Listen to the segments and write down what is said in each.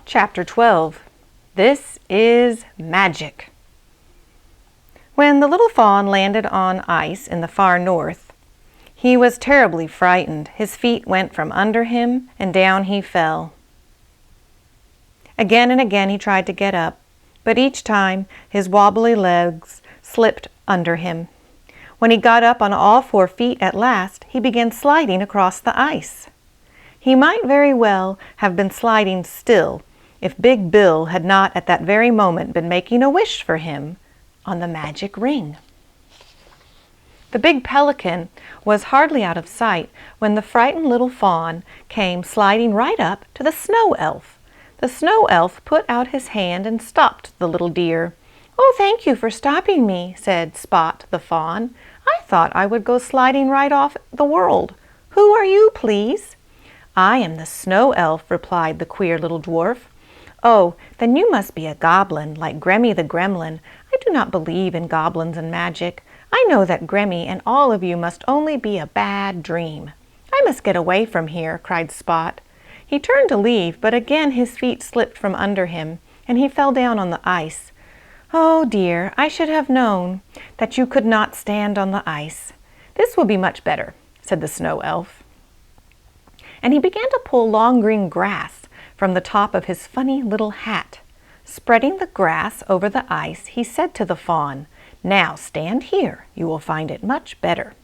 Chapter 12. This is magic. When the little fawn landed on ice in the far north, he was terribly frightened. His feet went from under him, and down he fell. Again and again he tried to get up, but each time his wobbly legs slipped under him. When he got up on all 4 feet at last, he began sliding across the ice. He might very well have been sliding still if Big Bill had not at that very moment been making a wish for him on the magic ring. The big pelican was hardly out of sight when the frightened little fawn came sliding right up to the snow elf. The snow elf put out his hand and stopped the little deer. "Oh, thank you for stopping me," said Spot the fawn. "I thought I would go sliding right off the world. Who are you, please?" "I am the snow elf," replied the queer little dwarf. "Oh, then you must be a goblin, like Gremmy the gremlin. I do not believe in goblins and magic. I know that Gremmy and all of you must only be a bad dream." "I must get away from here," cried Spot. He turned to leave, but again his feet slipped from under him, and he fell down on the ice. "Oh dear, I should have known that you could not stand on the ice. This will be much better," said the snow elf. And he began to pull long green grass from the top of his funny little hat. Spreading the grass over the ice, he said to the fawn, "Now stand here. You will find it much better."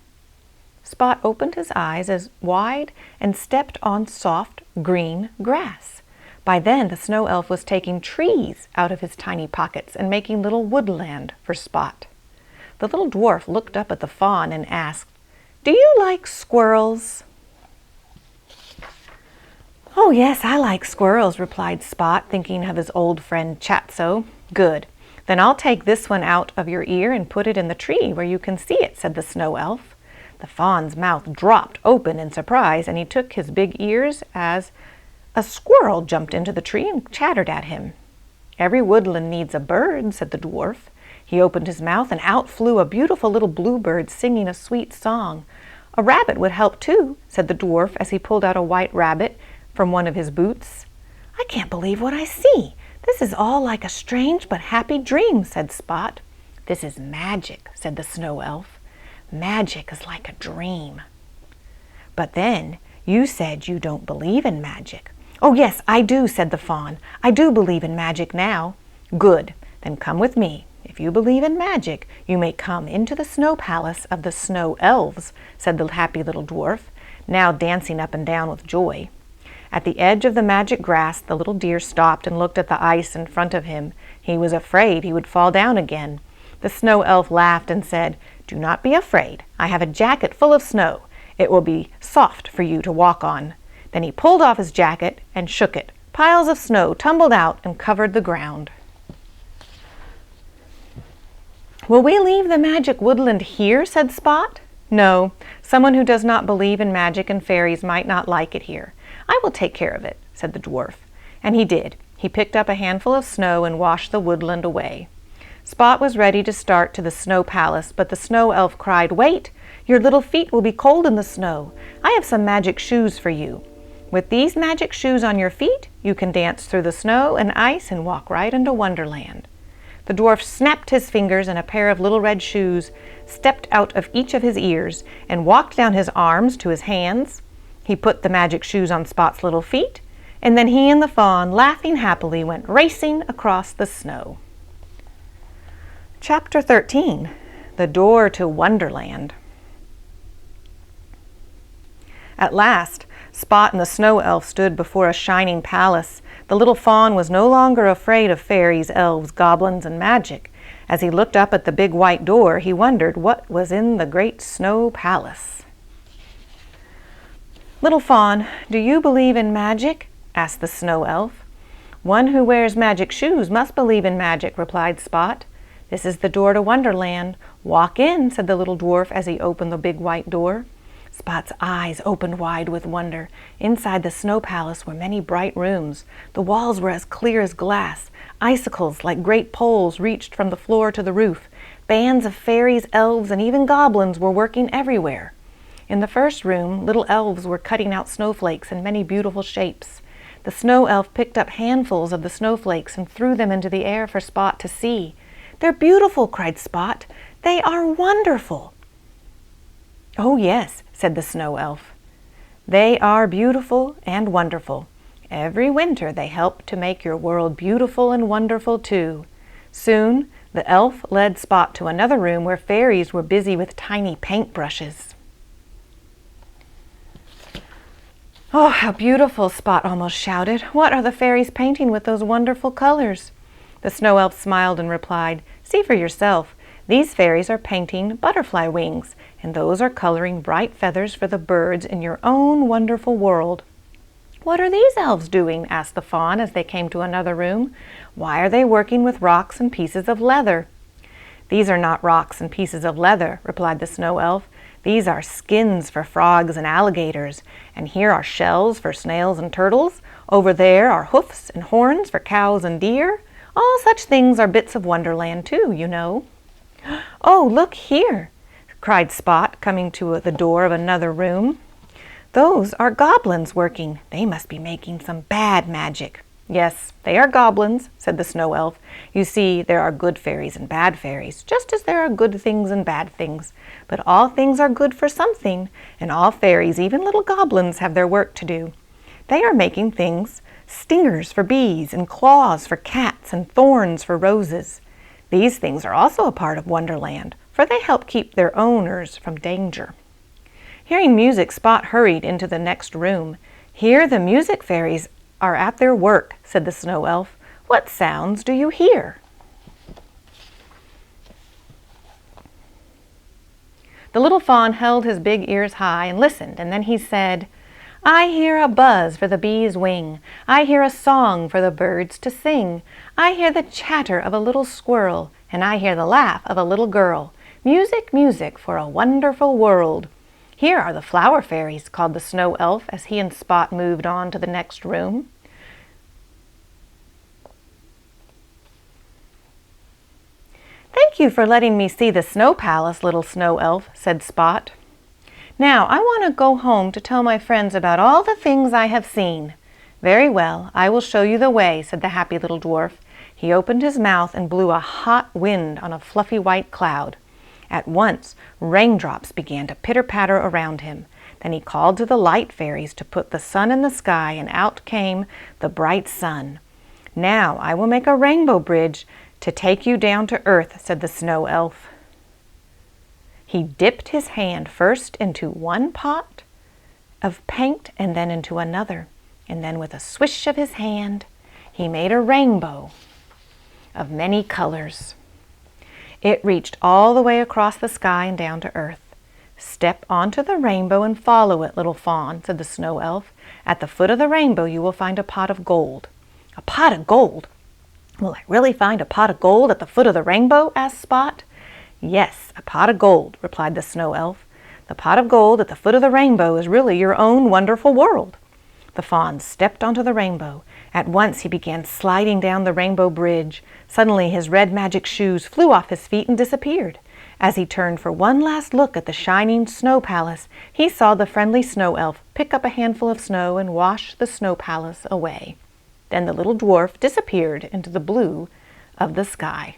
Spot opened his eyes as wide and stepped on soft green grass. By then the snow elf was taking trees out of his tiny pockets and making little woodland for Spot. The little dwarf looked up at the fawn and asked, "Do you like squirrels?" "Oh yes, I like squirrels," replied Spot, thinking of his old friend Chatso. "Good. Then I'll take this one out of your ear and put it in the tree where you can see it," said the snow elf. The fawn's mouth dropped open in surprise, and he took his big ears as a squirrel jumped into the tree and chattered at him. "Every woodland needs a bird," said the dwarf. He opened his mouth, and out flew a beautiful little bluebird singing a sweet song. "A rabbit would help too," said the dwarf as he pulled out a white rabbit from one of his boots. "I can't believe what I see. This is all like a strange but happy dream," said Spot. "This is magic," said the snow elf. "Magic is like a dream." "But then you said you don't believe in magic." "Oh yes, I do," said the fawn. "I do believe in magic now." "Good. Then come with me. If you believe in magic, you may come into the snow palace of the snow elves," said the happy little dwarf, now dancing up and down with joy. At the edge of the magic grass, the little deer stopped and looked at the ice in front of him. He was afraid he would fall down again. The snow elf laughed and said, "Do not be afraid. I have a jacket full of snow. It will be soft for you to walk on." Then he pulled off his jacket and shook it. Piles of snow tumbled out and covered the ground. "Will we leave the magic woodland here?" said Spot. "No, someone who does not believe in magic and fairies might not like it here. I will take care of it," said the dwarf. And he did. He picked up a handful of snow and washed the woodland away. Spot was ready to start to the snow palace, but the snow elf cried, "Wait! Your little feet will be cold in the snow. I have some magic shoes for you. With these magic shoes on your feet, you can dance through the snow and ice and walk right into Wonderland." The dwarf snapped his fingers, and a pair of little red shoes stepped out of each of his ears and walked down his arms to his hands. He put the magic shoes on Spot's little feet, and then he and the fawn, laughing happily, went racing across the snow. Chapter 13. The Door to Wonderland. At last, Spot and the snow elf stood before a shining palace. The little fawn was no longer afraid of fairies, elves, goblins, and magic. As he looked up at the big white door, he wondered what was in the great snow palace. "Little fawn, do you believe in magic?" asked the snow elf. "One who wears magic shoes must believe in magic," replied Spot. "This is the door to Wonderland. Walk in," said the little dwarf as he opened the big white door. Spot's eyes opened wide with wonder. Inside the snow palace were many bright rooms. The walls were as clear as glass. Icicles like great poles reached from the floor to the roof. Bands of fairies, elves, and even goblins were working everywhere. In the first room, little elves were cutting out snowflakes in many beautiful shapes. The snow elf picked up handfuls of the snowflakes and threw them into the air for Spot to see. "They're beautiful," cried Spot. "They are wonderful." "Oh, yes," said the snow elf. "They are beautiful and wonderful. Every winter they help to make your world beautiful and wonderful too." Soon the elf led Spot to another room where fairies were busy with tiny paintbrushes. "Oh, how beautiful!" Spot almost shouted. "What are the fairies painting with those wonderful colors?" The snow elf smiled and replied, "See for yourself. These fairies are painting butterfly wings, and those are coloring bright feathers for the birds in your own wonderful world." "What are these elves doing?" asked the fawn as they came to another room. "Why are they working with rocks and pieces of leather?" "These are not rocks and pieces of leather," replied the snow elf. "These are skins for frogs and alligators, and here are shells for snails and turtles. Over there are hoofs and horns for cows and deer. All such things are bits of Wonderland too, you know." "Oh, look here!" cried Spot, coming to the door of another room. "Those are goblins working. They must be making some bad magic." "Yes, they are goblins," said the snow elf. "You see, there are good fairies and bad fairies, just as there are good things and bad things. But all things are good for something, and all fairies, even little goblins, have their work to do. They are making things, stingers for bees, and claws for cats, and thorns for roses. These things are also a part of Wonderland, for they help keep their owners from danger." Hearing music, Spot hurried into the next room. "Here the music fairies are at their work," said the snow elf. "What sounds do you hear?" The little fawn held his big ears high and listened, and then he said, "I hear a buzz for the bees' wing. I hear a song for the birds to sing. I hear the chatter of a little squirrel, and I hear the laugh of a little girl. Music, music for a wonderful world." "Here are the flower fairies," called the snow elf as he and Spot moved on to the next room. "Thank you for letting me see the snow palace, little snow elf," said Spot. "Now I want to go home to tell my friends about all the things I have seen." "Very well, I will show you the way," said the happy little dwarf. He opened his mouth and blew a hot wind on a fluffy white cloud. At once, raindrops began to pitter-patter around him. Then he called to the light fairies to put the sun in the sky, and out came the bright sun. "Now I will make a rainbow bridge to take you down to earth," said the snow elf. He dipped his hand first into one pot of paint and then into another, and then with a swish of his hand, he made a rainbow of many colors. It reached all the way across the sky and down to earth. "Step onto the rainbow and follow it, little fawn," said the snow elf. "At the foot of the rainbow you will find a pot of gold." "A pot of gold? Will I really find a pot of gold at the foot of the rainbow?" asked Spot. "Yes, a pot of gold," replied the snow elf. "The pot of gold at the foot of the rainbow is really your own wonderful world." The fawn stepped onto the rainbow. At once he began sliding down the rainbow bridge. Suddenly his red magic shoes flew off his feet and disappeared. As he turned for one last look at the shining snow palace, he saw the friendly snow elf pick up a handful of snow and wash the snow palace away. Then the little dwarf disappeared into the blue of the sky.